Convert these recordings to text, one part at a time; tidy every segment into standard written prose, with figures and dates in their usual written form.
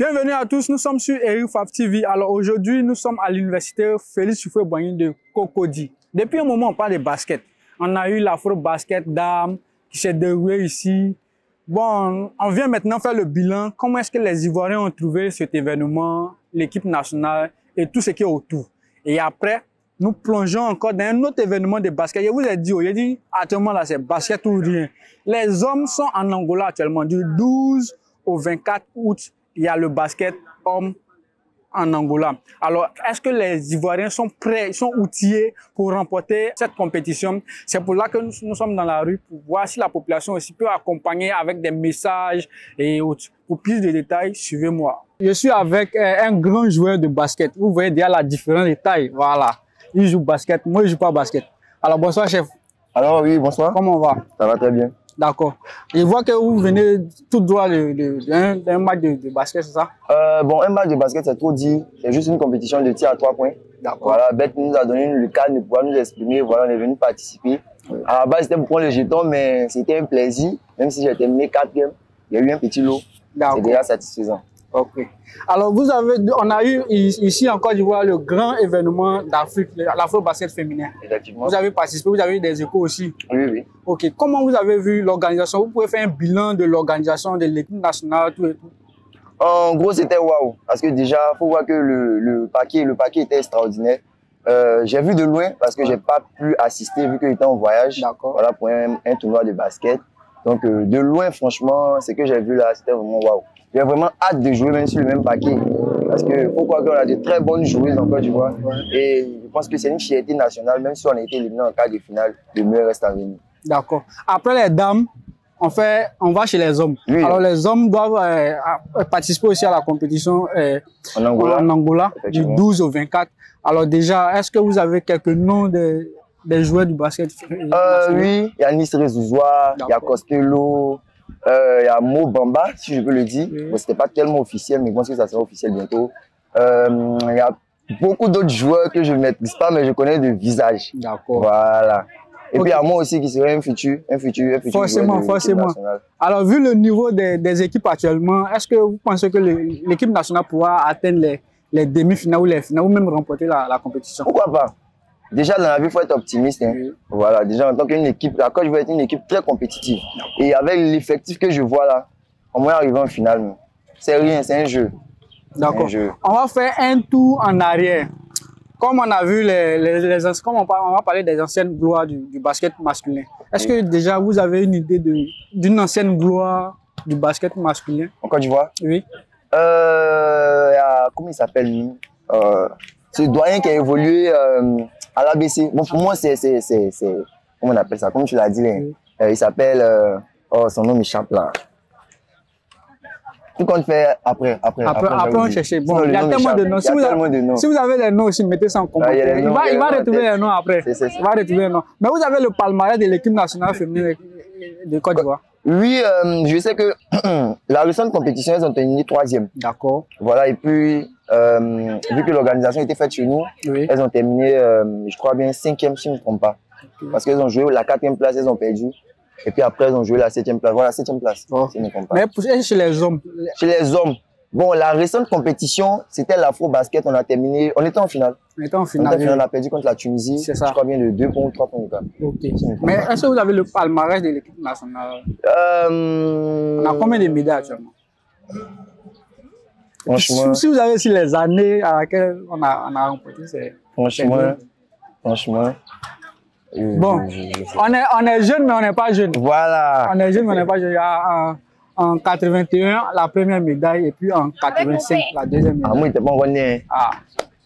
Bienvenue à tous, nous sommes sur Eric Faf TV. Alors aujourd'hui, nous sommes à l'université Félix Houphouët-Boigny de Cocody. Depuis un moment, on parle de basket. On a eu l'Afro-Basket Dame qui s'est déroulé ici. Bon, on vient maintenant faire le bilan. Comment est-ce que les Ivoiriens ont trouvé cet événement, l'équipe nationale et tout ce qui est autour. Et après, nous plongeons encore dans un autre événement de basket. Je vous ai dit, actuellement là, c'est basket ou rien. Les hommes sont en Angola actuellement, du 12 au 24 août. Il y a le basket homme en Angola. Alors, est-ce que les Ivoiriens sont prêts, ils sont outillés pour remporter cette compétition? C'est pour là que nous sommes dans la rue pour voir si la population aussi peut accompagner avec des messages et autres. Pour plus de détails, suivez-moi. Je suis avec un grand joueur de basket. Vous voyez déjà la différence de taille. Voilà. Il joue basket, moi je joue pas basket. Alors, bonsoir chef. Alors oui, bonsoir. Comment on va? Ça va très bien. D'accord. Je vois que vous venez tout droit d'un match de basket, c'est ça? Bon, un match de basket, c'est trop dit. C'est juste une compétition de tir à 3 points. D'accord. Voilà, Beth nous a donné le cadre de pouvoir nous exprimer. Voilà, on est venu participer. Oui. À la base, c'était pour prendre le jeton, mais c'était un plaisir. Même si j'ai terminé 4e, il y a eu un petit lot. C'est déjà satisfaisant. Ok. Alors, on a eu ici en Côte d'Ivoire le grand événement d'Afrique, l'Afro-Basket féminin. Effectivement. Vous avez participé, vous avez eu des échos aussi. Oui, oui. Ok. Comment vous avez vu l'organisation? Vous pouvez faire un bilan de l'organisation de l'équipe nationale, tout et tout. En gros, c'était waouh. Parce que déjà, il faut voir que le paquet était extraordinaire. J'ai vu de loin parce que j'ai pas pu assister vu que j'étais en voyage. Voilà, pour un tournoi de basket. Donc, de loin, franchement, ce que j'ai vu là, c'était vraiment waouh. J'ai vraiment hâte de jouer même sur le même paquet. Parce que faut croire qu'on a de très bonnes joueuses en Côte d'Ivoire. Et je pense que c'est une fierté nationale, même si on a été éliminé en quart de finale, le mieux reste à venir. D'accord. Après les dames, on va chez les hommes. Oui. Alors les hommes doivent participer aussi à la compétition en Angola du 12 au 24. Alors déjà, est-ce que vous avez quelques noms des joueurs du basket? Oui, il y a Nice Rezouzoua, il y a Costello. Il y a Mo Bamba, si je peux le dire. Oui. Bon, c'était pas tellement officiel, mais je pense que ça sera officiel bientôt. Il y a beaucoup d'autres joueurs que je ne maîtrise pas, mais je connais de visage. D'accord. Voilà. Et puis il y a moi aussi qui serait un futur forcément, forcément. Alors, vu le niveau des équipes actuellement, est-ce que vous pensez que l'équipe nationale pourra atteindre les demi-finales ou les finales ou même remporter la compétition? Pourquoi pas? Déjà, dans la vie, il faut être optimiste. Hein. Oui. Voilà, déjà, en tant qu'une équipe, la Côte d'Ivoire est une équipe très compétitive. Et avec l'effectif que je vois là, on va arriver en finale. C'est rien, c'est un jeu. D'accord. On va faire un tour en arrière. Comme on a vu comme on va parler des anciennes gloires du basket masculin. Est-ce que déjà vous avez une idée d'une ancienne gloire du basket masculin? En Côte d'Ivoire? Oui. Comment il s'appelle? C'est le doyen qui a évolué à l'ABC. Bon, pour moi, c'est comment on appelle ça? Comme tu l'as dit, oui. Il s'appelle, son nom m'échappe là. Tout compte fait après on cherche. Bon, il y a tellement de noms. Si vous avez les noms aussi, mettez ça en commentaire. Il va retrouver les noms après. Il va retrouver les noms. Mais vous avez le palmarès de l'équipe nationale féminine de Côte d'Ivoire? Oui, je sais que la récente compétition, elles ont terminé 3e. D'accord. Voilà, et puis, vu que l'organisation était faite chez nous, oui. Elles ont terminé, je crois bien, 5e, si je ne me trompe pas. Okay. Parce qu'elles ont joué la 4e place, elles ont perdu. Et puis après, elles ont joué la 7e place. Voilà, 7e place, si je ne me trompe pas. Mais chez les hommes? Chez les hommes, bon, la récente compétition, c'était l'Afro-Basket. On a terminé, on était en finale. On a perdu contre la Tunisie. C'est ça. Je crois bien de 2 points ou 3 points. Okay. Mais est-ce que vous avez le palmarès de l'équipe nationale? On a combien de médailles actuellement? Franchement, si vous avez aussi les années à laquelle on a remporté, c'est... Franchement. Bon, on est jeune, mais on n'est pas jeune. Voilà. On est jeune, mais on n'est pas jeune. Il y a en 81, la première médaille, et puis en 85, la deuxième médaille. Ah, moi, il n'était pas encore né. Ah,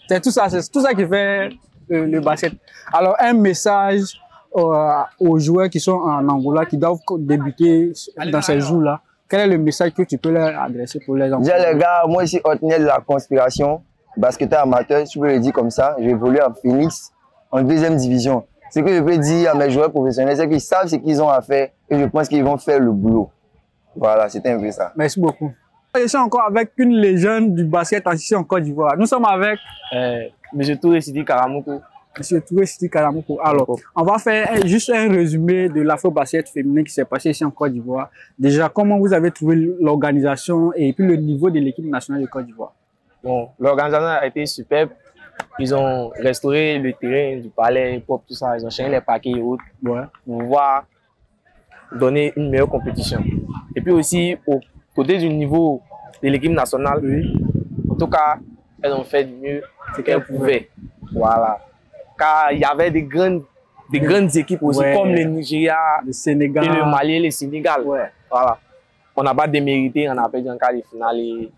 c'est tout ça qui fait le basket. Alors, un message aux joueurs qui sont en Angola, qui doivent débuter dans ces jours-là. Quel est le message que tu peux leur adresser pour les enfants? Déjà, les gars, moi ici, Hôtenier de la conspiration, basketteur amateur, je peux le dire comme ça. J'ai évolué à Phoenix en 2e division. Ce que je peux dire à mes joueurs professionnels, c'est qu'ils savent ce qu'ils ont à faire et je pense qu'ils vont faire le boulot. Voilà, c'était un peu ça. Merci beaucoup. Je suis encore avec une légende du basket ici en Côte d'Ivoire. Nous sommes avec M. Touré Sidi Karamoko. Monsieur Touré Sidi Kalamoko. Alors, on va faire juste un résumé de l'Afro-Basket féminin qui s'est passé ici en Côte d'Ivoire. Déjà, comment vous avez trouvé l'organisation et puis le niveau de l'équipe nationale de Côte d'Ivoire? Bon, l'organisation a été superbe. Ils ont restauré le terrain du palais, pop, tout ça. Ils ont changé les paquets et autres pour pouvoir donner une meilleure compétition. Et puis aussi, au côté du niveau de l'équipe nationale, en tout cas, elles ont fait du mieux ce qu'elles pouvaient. Voilà. Car il y avait des grandes équipes aussi, comme le Nigeria, le Sénégal, et le Mali et le Sénégal. Voilà. On n'a pas démérité, on a perdu en quart de finale et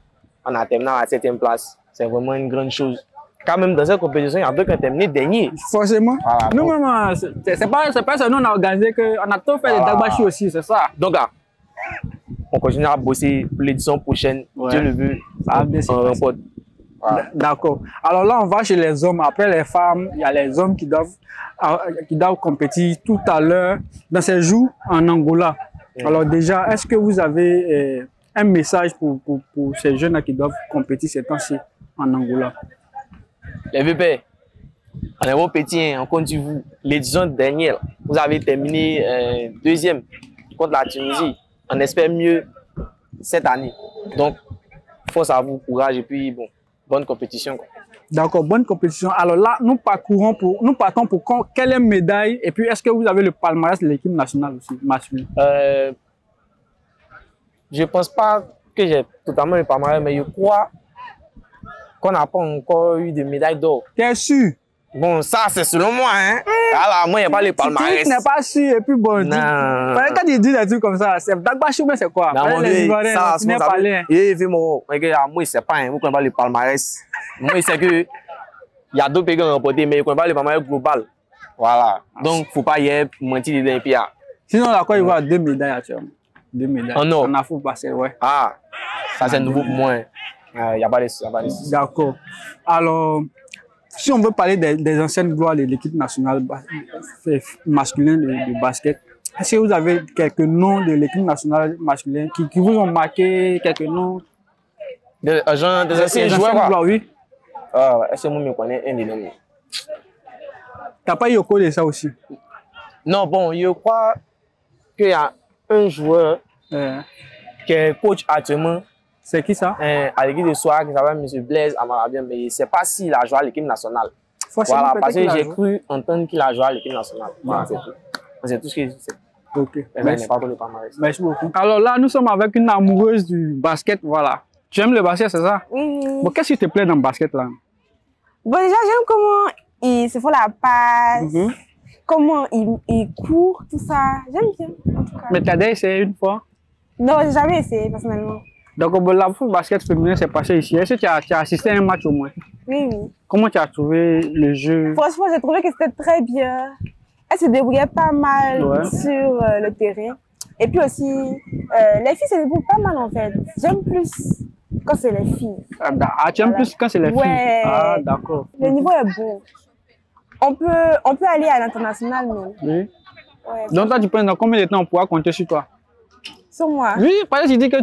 on a terminé à la 7e place. C'est vraiment une grande chose. Quand même, dans cette compétition, il y a d'autres qui ont terminé dernier. Forcément. Voilà, non, maman, c'est pas ça. Nous, on a organisé on a tout fait les Dagbashi aussi, c'est ça. Donc, là, on continue à bosser pour l'édition prochaine. Dieu le veut. Ça va bien se passer. D'accord. Alors là, on va chez les hommes. Après les femmes, il y a les hommes qui doivent compétir tout à l'heure dans ces jours en Angola. Alors déjà, est-ce que vous avez un message pour ces jeunes qui doivent compétir ces temps-ci en Angola? Les VP, on est vos petits, on compte sur vous. L'édition dernière, vous avez terminé deuxième contre la Tunisie. On espère mieux cette année. Donc, force à vous, courage et puis bon, bonne compétition. D'accord, bonne compétition. Alors là, nous partons pour quelle médaille et puis est-ce que vous avez le palmarès de l'équipe nationale aussi, masculine? Je ne pense pas que j'ai totalement le palmarès, mais je crois qu'on n'a pas encore eu de médaille d'or. T'es sûr? Bon, ça, c'est selon moi, hein. Alors, moi, il n'y a pas le palmarès. Tu n'es pas sûr, et puis bon, quand tu dis des trucs comme ça, c'est Dagbashi ou c'est quoi? Non, les Ivoiriens, ça, tu n'es pas là. Moi, il ne sait pas, hein, vous ne connaissez pas le palmarès. Moi, il sait que il y a d'autres pays qui ont remporté, mais il ne connaît pas le palmarès global. Voilà. Donc, il ne faut pas y mentir des pays. Sinon, la Côte d'Ivoire a 2 médailles actuellement. 2 médailles. En Afro-Basket, ouais. Ah, ça, c'est nouveau pour moi. Il n'y a pas de D'accord. Alors, si on veut parler des anciennes gloires de l'équipe nationale masculine de basket, est-ce que vous avez quelques noms de l'équipe nationale masculine qui vous ont marqué, quelques noms? Des anciens joueurs, oui. Est-ce que moi, je connais un des noms? Tu n'as pas eu au cours de ça aussi? Non, bon, je crois qu'il y a un joueur qui est coach actuellement. C'est qui ça? À l'équipe de soir qui s'appelle M. Blaise Amarabien, mais je ne sais pas s'il a joué à l'équipe nationale. Voilà, parce que j'ai cru entendre qu'il a joué à l'équipe nationale. Voilà, c'est tout ce que je sais. Ok. Merci beaucoup. Alors là, nous sommes avec une amoureuse du basket, voilà. Tu aimes le basket, c'est ça? Oui. Bon, qu'est-ce qui te plaît dans le basket là? Bon, déjà, j'aime comment ils se font la passe, comment ils courent, tout ça. J'aime bien, en tout cas. Mais tu as déjà essayé une fois? Non, j'ai jamais essayé, personnellement. Donc, le basket féminin s'est passé ici. Est-ce que tu as assisté à un match au moins? Oui. Comment tu as trouvé le jeu? Franchement, j'ai trouvé que c'était très bien. Elle se débrouillait pas mal sur le terrain. Et puis aussi, les filles se débrouillent pas mal en fait. J'aime plus quand c'est les filles. Ah, tu aimes plus quand c'est les filles? Ah, d'accord. Le niveau est bon. On peut aller à l'international même. Oui. Ouais, donc toi, tu penses dans combien de temps on pourra compter sur toi? Sur moi? Oui, parce que tu dis que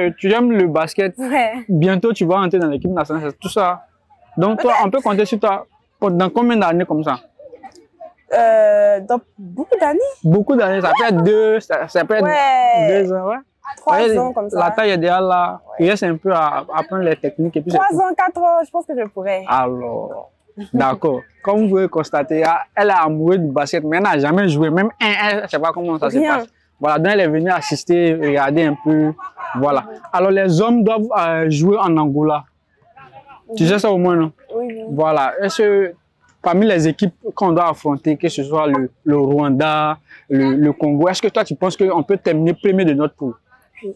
tu aimes le basket. Ouais. Bientôt, tu vas entrer dans l'équipe nationale, c'est tout ça. Donc toi, on peut compter sur toi dans combien d'années comme ça? Dans beaucoup d'années. Beaucoup d'années, ça peut être ça peut être 2 ans, ouais. 3 ans comme ça. La taille est déjà là. Il reste un peu à apprendre les techniques. Et puis 3 ans, 4 ans, je pense que je pourrais. Alors, d'accord. Comme vous pouvez constater, elle est amoureuse du basket, mais elle n'a jamais joué. Même je ne sais pas comment ça se passe. Voilà, donc elle est venue assister, regarder un peu. Voilà. Alors, les hommes doivent jouer en Angola. Tu sais ça au moins, non? Oui. Voilà. Est-ce que parmi les équipes qu'on doit affronter, que ce soit le Rwanda, le Congo, est-ce que toi, tu penses qu'on peut terminer premier de notre poule? Oui.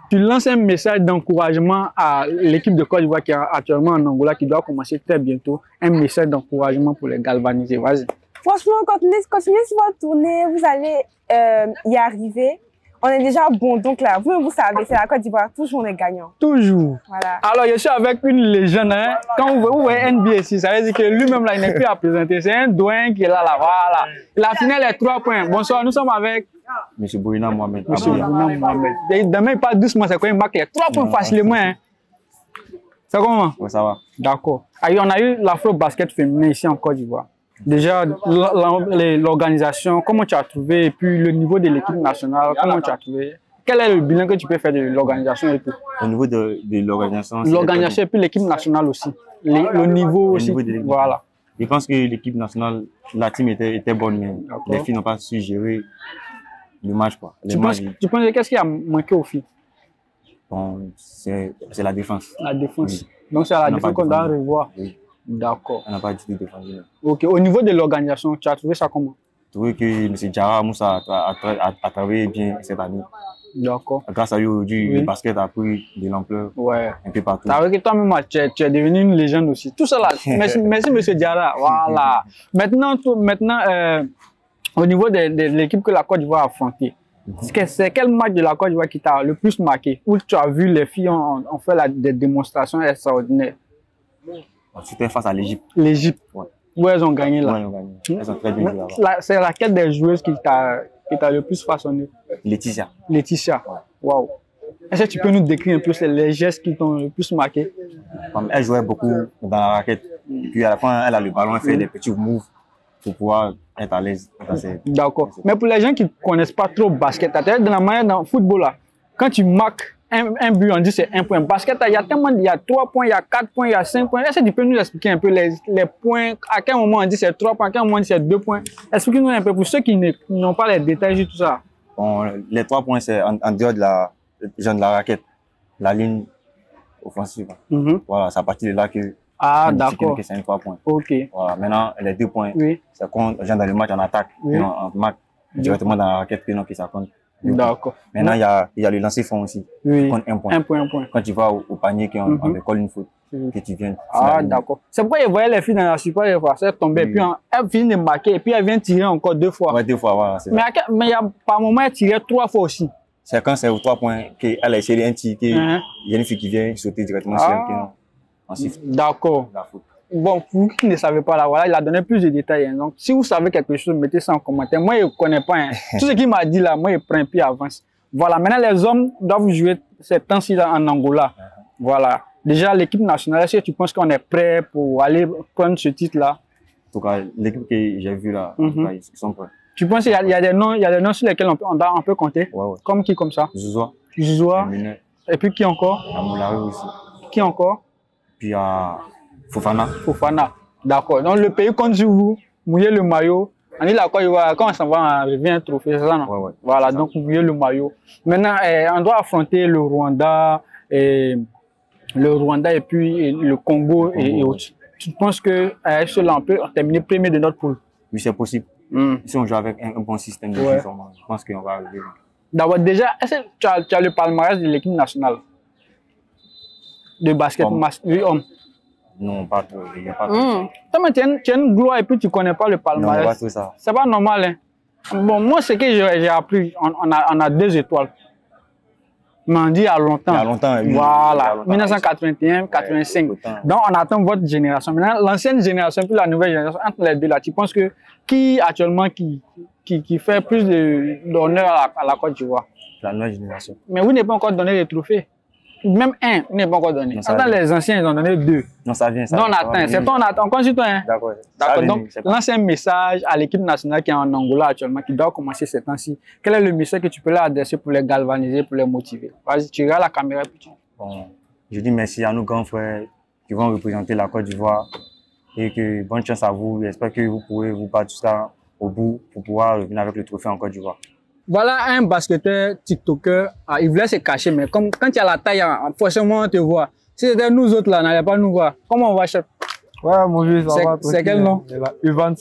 Tu lances un message d'encouragement à l'équipe de Côte d'Ivoire qui est actuellement en Angola, qui doit commencer très bientôt. Un message d'encouragement pour les galvaniser. Vas-y. Franchement, continuez sur votre tournée, vous allez y arriver. On est déjà bon, donc là, vous savez, c'est la Côte d'Ivoire, toujours on est gagnant. Toujours. Voilà. Alors, je suis avec une légende. Hein. Quand vous voyez NBA ici, ça veut dire que lui-même, là, il n'est plus à présenter. C'est un doyen qui est là, voilà. La finale est 3 points. Bonsoir, nous sommes avec Monsieur Bourina Mohamed. Monsieur Bourina Mohamed. Demain, il parle doucement, c'est quand il marque les 3 points facilement. Hein. C'est comment? Oui, ça va. D'accord. On a eu l'Afro-Basket féminin ici en Côte d'Ivoire. Déjà, l'organisation, comment tu as trouvé, et puis le niveau de l'équipe nationale, comment tu as trouvé? Quel est le bilan que tu peux faire de l'organisation et tout? Au niveau de l'organisation. L'organisation et puis l'équipe nationale aussi. Le niveau aussi. Voilà. Je pense que l'équipe nationale, la team était bonne, mais les filles n'ont pas su gérer le match, quoi. Tu penses qu'est-ce qui a manqué aux filles? Bon, c'est la défense. La défense. Oui. Donc c'est à la défense qu'on doit revoir. Oui. D'accord. On n'a pas du tout défendu. Ok. Au niveau de l'organisation, tu as trouvé ça comment? J'ai trouvé que M. Diarra Moussa a travaillé bien cette année. D'accord. Grâce à lui, aujourd'hui, le basket a pris de l'ampleur un peu partout. C'est vrai que toi-même, tu es devenu une légende aussi. Tout ça là. Merci, M. Diarra. Voilà. Maintenant, au niveau de l'équipe que la Côte d'Ivoire a affrontée, c'est quel match de la Côte d'Ivoire qui t'a le plus marqué? Où tu as vu les filles ont fait des démonstrations extraordinaires? C'était face à l'Égypte. L'Égypte. Ouais. Où elles ont gagné là. Ouais, elles ont gagné. Elles ont très bien joué là-bas. C'est laquelle des joueuses qui t'a le plus façonné? Laetitia. Laetitia. Waouh. Est-ce que tu peux nous décrire un peu les gestes qui t'ont le plus marqué? Elle jouait beaucoup dans la raquette. Puis à la fin, elle a le ballon, elle fait des petits moves pour pouvoir être à l'aise. D'accord. Mais pour les gens qui ne connaissent pas trop basket, dans la manière dans le football là, quand tu marques un but, on dit c'est un point. Basket, il y a tellement, il y a 3 points, il y a 4 points, il y a 5 points. Est-ce que tu peux nous expliquer un peu les points? À quel moment on dit c'est 3 points, à quel moment on dit c'est 2 points? Explique-nous un peu pour ceux qui n'ont pas les détails sur tout ça. Bon, les 3 points, c'est en dehors de la raquette, la ligne offensive. Voilà, c'est à partir de là que d'accord. C'est un 3 points. Ok. Voilà, maintenant, les 2 points, c'est quand on dans le match en attaque, on marque directement dans la raquette, puis non, ça compte. D'accord. Maintenant, il y a le lancer fond aussi. Compte un point. Un point. Quand tu vas au panier, qu'on te colle une faute, que tu viens. D'accord. C'est pourquoi ils voyaient les filles dans la super, elles tombaient, puis elles finissent de marquer, et puis elles viennent tirer encore 2 fois. Ouais, 2 fois, voilà. Mais il y a par moment, elles tiraient 3 fois aussi. C'est quand c'est aux 3 points qu'elle a essayé un tir, il y a une fille qui vient sauter directement sur elle. D'accord. Bon, pour vous qui ne savez pas là, voilà, il a donné plus de détails. Hein. Donc, si vous savez quelque chose, mettez ça en commentaire. Moi, je ne connais pas. Hein. Tout ce qu'il m'a dit là, moi, je prends puis avance. Voilà, maintenant, les hommes doivent jouer ces temps-ci en Angola. Voilà. Déjà, l'équipe nationale, est-ce que tu penses qu'on est prêt pour aller prendre ce titre-là? En tout cas, l'équipe que j'ai vue là, ils sont prêts. Tu penses qu'il y a des noms sur lesquels on peut compter? Ouais. Comme qui, comme ça? Zouzoua. Et puis qui encore? Amoulari aussi. Qui encore? Puis Fofana. D'accord. Donc le pays compte sur vous, mouillez le maillot. On dit là, quand on s'en va, on revient un trophée, c'est ça, non? Ouais. Voilà, donc mouillez le maillot. Maintenant, on doit affronter le Rwanda et puis le Congo et autres. Tu penses que cela on peut terminer premier de notre poule? Oui, c'est possible. Si on joue avec un bon système de jeu, je pense qu'on va arriver. D'abord, déjà, est-ce que tu as le palmarès de l'équipe nationale de basket homme? Non, pas trop. Il n'y a pas trop. Tu as une gloire et puis tu ne connais pas le palmarès. Non, pas tout ça. C'est pas normal. Hein? Bon, moi, ce que j'ai appris, on a 2 étoiles. Mais on dit il y a longtemps. Il y a longtemps, oui. Voilà, 1981, 85. Donc, on attend votre génération. Maintenant, l'ancienne génération puis la nouvelle génération, entre les deux là, tu penses que qui actuellement qui fait plus d'honneur à la Côte d'Ivoire? La nouvelle génération. Mais vous n'avez pas encore donné les trophées. Même un, vous n'avez pas encore donné. Attends, les anciens, ils ont donné 2. Non, ça vient. Non, on attend. C'est toi, on attend. On compte sur toi. Hein? D'accord. Donc, lance un message à l'équipe nationale qui est en Angola actuellement, qui doit commencer ces temps-ci. Quel est le message que tu peux leur adresser pour les galvaniser, pour les motiver? Vas-y, tu regardes la caméra. Bon, je dis merci à nos grands frères qui vont représenter la Côte d'Ivoire et que bonne chance à vous. J'espère que vous pourrez vous battre ça au bout pour pouvoir revenir avec le trophée en Côte d'Ivoire. Voilà un basketteur TikToker, il voulait se cacher, mais comme quand il y a la taille, forcément on te voit. Si c'était nous autres là, on n'allait pas nous voir. Comment on va, chef? Ouais, mon vieux, ça va. C'est quel nom? Ivan.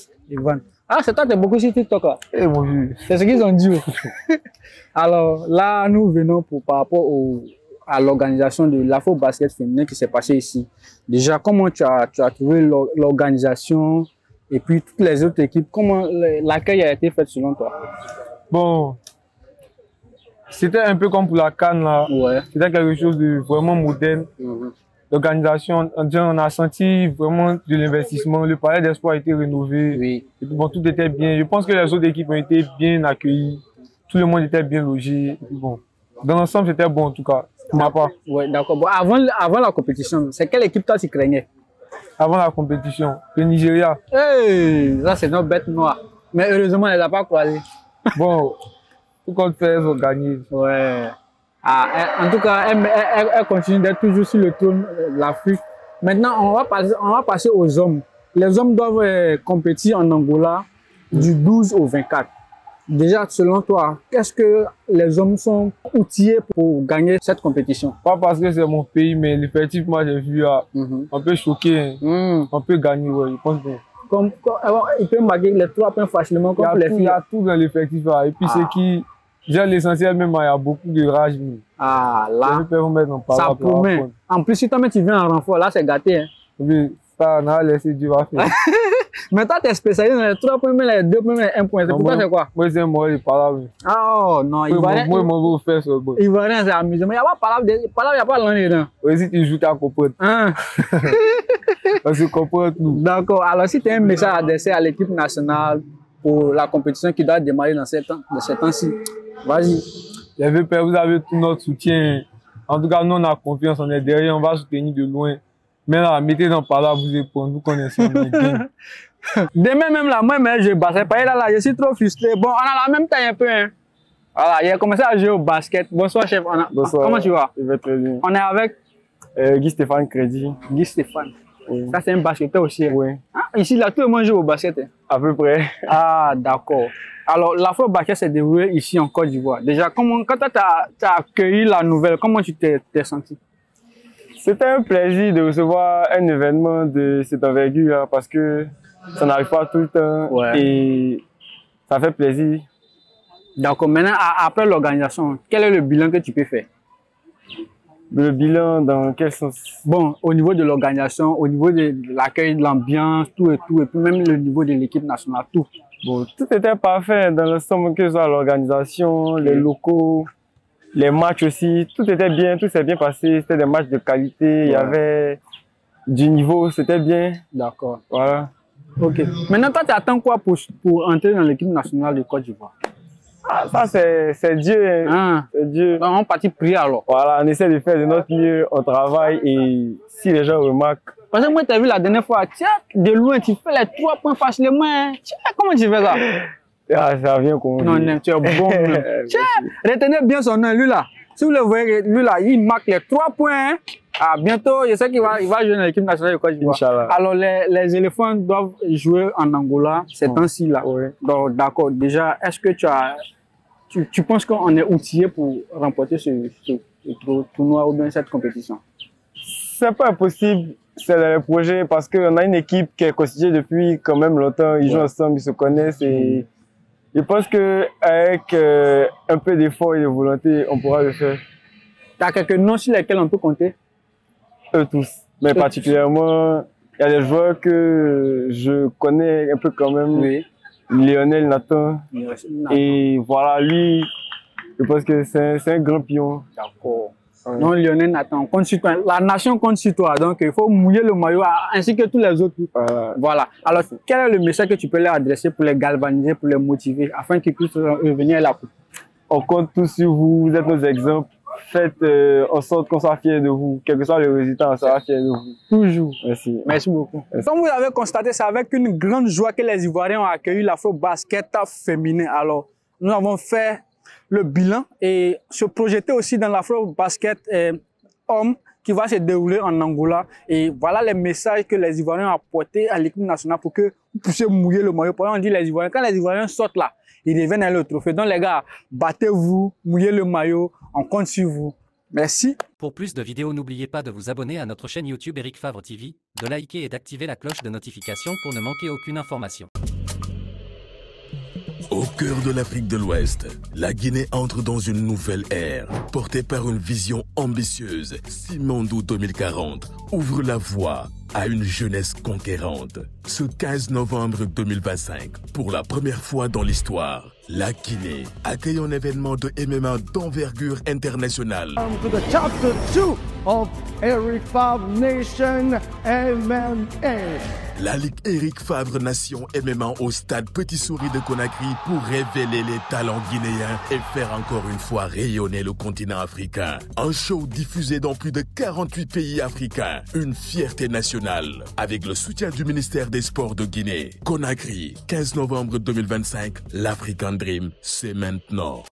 Ah, c'est toi, t'es beaucoup sur TikTok là. Eh, mon vieux. C'est ce qu'ils ont dit. Alors là, nous venons par rapport à l'organisation de l'Afro Basket féminin qui s'est passé ici. Déjà, comment tu as trouvé l'organisation et puis toutes les autres équipes, comment l'accueil a été fait selon toi? Bon, c'était un peu comme pour la CAN là. Ouais. C'était quelque chose de vraiment moderne. L'organisation, on a senti vraiment de l'investissement. Le palais d'espoir a été rénové. Oui. Et puis, bon, tout était bien. Je pense que les autres équipes ont été bien accueillies. Tout le monde était bien logé. Bon, dans l'ensemble, c'était bon en tout cas. Pour ma part. Ouais, d'accord. Bon, avant la compétition, c'est quelle équipe toi tu craignais? avant la compétition, le Nigeria. Hey, ça c'est notre bête noire. Mais heureusement, elle n'a pas croisé. Bon, tout compte fait, elles ont gagné. Ouais. Ah, en tout cas, elle continue d'être toujours sur le trône de l'Afrique. Maintenant, on va passer aux hommes. Les hommes doivent compétir en Angola du 12 au 24. Déjà, selon toi, qu'est-ce que les hommes sont outillés pour gagner cette compétition? Pas parce que c'est mon pays, mais l'effectif, moi, j'ai vu, un peu choqué. On peut gagner, ouais, je pense bien. Il peut marquer les 3 points facilement comme les filles. Il y a tout dans l'effectif. Et puis, c'est qui, déjà l'essentiel, même, il y a beaucoup de rage. Ah, là, ça promet. En plus, si toi-même tu viens en renfort, là, c'est gâté. Hein. Oui, ça, on a laissé Dieu faire. Mais toi, tu es spécialisé dans les 3 points, mais les 2 points, mais 1 point. C'est pourquoi c'est quoi? Moi, c'est moi, il parle. Oh non, il va rien. Moi, je vais faire ça. Il va rien, c'est amusant. Mais il n'y a pas parlé, il n'y a pas l'année dedans. Oui, si tu joues, tu as compris. Parce que tu comprends tout. D'accord. Alors, si tu as un message adressé à l'équipe nationale pour la compétition qui doit démarrer dans ces temps-ci, vas-y. Vous avez tout notre soutien. En tout cas, nous, on a confiance, on est derrière, on va soutenir de loin. Mais là, mettez dans par là, vous épaules, vous connaissez. Demain même là, moi, je basse pas là, je suis trop frustré. Bon, on a la même taille un peu. Hein. Voilà, il a commencé à jouer au basket. Bonsoir, chef. Bonsoir. Comment tu vas? Je vais très bien. On est avec Guy Stéphane Crédit. Guy Stéphane. Oui. Ça, c'est un basketteur aussi. Hein. Oui. Ah, ici, là, tout le monde joue au basket. Hein. À peu près. Ah, d'accord. Alors, l'Afro-Basket s'est déroulé ici en Côte d'Ivoire. Déjà, quand tu as accueilli la nouvelle, comment tu t'es senti? C'était un plaisir de recevoir un événement de cette envergure hein, parce que ça n'arrive pas tout le temps et ça fait plaisir. D'accord. Maintenant, après l'organisation, quel est le bilan que tu peux faire? Le bilan dans quel sens? Bon, au niveau de l'organisation, au niveau de l'accueil, de l'ambiance, tout, et puis même le niveau de l'équipe nationale, tout. Bon, tout était parfait dans l'ensemble, que ce soit l'organisation, les locaux, les matchs aussi, tout était bien, tout s'est bien passé, c'était des matchs de qualité, il y avait du niveau, c'était bien. D'accord. Voilà. Ok. Maintenant, toi, tu attends quoi pour entrer dans l'équipe nationale de Côte d'Ivoire? Ah, ça, c'est Dieu. Ah. C'est Dieu. Donc, on partit prier alors. Voilà, on essaie de faire de notre mieux, on travaille et si les gens remarquent. Parce que moi, tu as vu la dernière fois, tiens, de loin, tu fais les 3 points facilement. Hein. Tiens, comment tu fais ça? Ah, ça vient comme non, non, tu es bon. Tiens, retenez bien son nom, lui là. Si vous le voyez, lui là, il marque les 3 points. Hein. Ah, bientôt, je sais qu'il va jouer dans l'équipe nationale de Côte d'Ivoire. Alors, les éléphants doivent jouer en Angola ces temps-ci là. Oui. Donc, d'accord. Déjà, est-ce que tu penses qu'on est outillé pour remporter ce tournoi ou bien cette compétition? C'est pas impossible. C'est dans les projets parce qu'on a une équipe qui est constituée depuis quand même longtemps. Ils jouent ensemble, ils se connaissent et je pense qu'avec un peu d'effort et de volonté, on pourra le faire. Tu as quelques noms sur lesquels on peut compter? Eux tous. Mais particulièrement, il y a des joueurs que je connais un peu quand même. Oui. Lionel Nathan. Et voilà, lui, je pense que c'est un grand pion. D'accord. Non, Lionel Nathan, compte sur toi. La nation compte sur toi. Donc, il faut mouiller le maillot ainsi que tous les autres. Voilà. Alors, quel est le message que tu peux leur adresser pour les galvaniser, pour les motiver, afin qu'ils puissent revenir à la coupe? On compte tous sur vous. Vous êtes nos exemples. Faites en sorte qu'on soit fiers de vous. Quel que soit le résultat, on sera fiers de vous. Toujours. Merci. Merci beaucoup. Merci. Comme vous l'avez constaté, c'est avec une grande joie que les Ivoiriens ont accueilli l'Afro-Basket féminin. Alors, nous avons fait le bilan et se projeter aussi dans l'Afro-Basket homme qui va se dérouler en Angola. Et voilà les messages que les Ivoiriens ont apportés à l'équipe nationale pour que vous puissiez mouiller le maillot. Pour on dit les Ivoiriens, quand les Ivoiriens sortent là, ils reviennent à le trophée. Donc les gars, battez-vous, mouillez le maillot, on compte sur vous. Merci. Pour plus de vidéos, n'oubliez pas de vous abonner à notre chaîne YouTube Eric Favre TV, de liker et d'activer la cloche de notification pour ne manquer aucune information. Au cœur de l'Afrique de l'Ouest, la Guinée entre dans une nouvelle ère, portée par une vision ambitieuse. Simandou 2040 ouvre la voie à une jeunesse conquérante. Ce 15 novembre 2025, pour la première fois dans l'histoire, La Guinée accueille un événement de MMA d'envergure internationale. To the chapter 2 of Eric Favre Nation MMA. La Ligue Eric Favre Nation MMA au stade Petit Souris de Conakry pour révéler les talents guinéens et faire encore une fois rayonner le continent africain. Un show diffusé dans plus de 48 pays africains. Une fierté nationale avec le soutien du ministère des Sports de Guinée. Conakry, 15 novembre 2025, l'African Dream, c'est maintenant.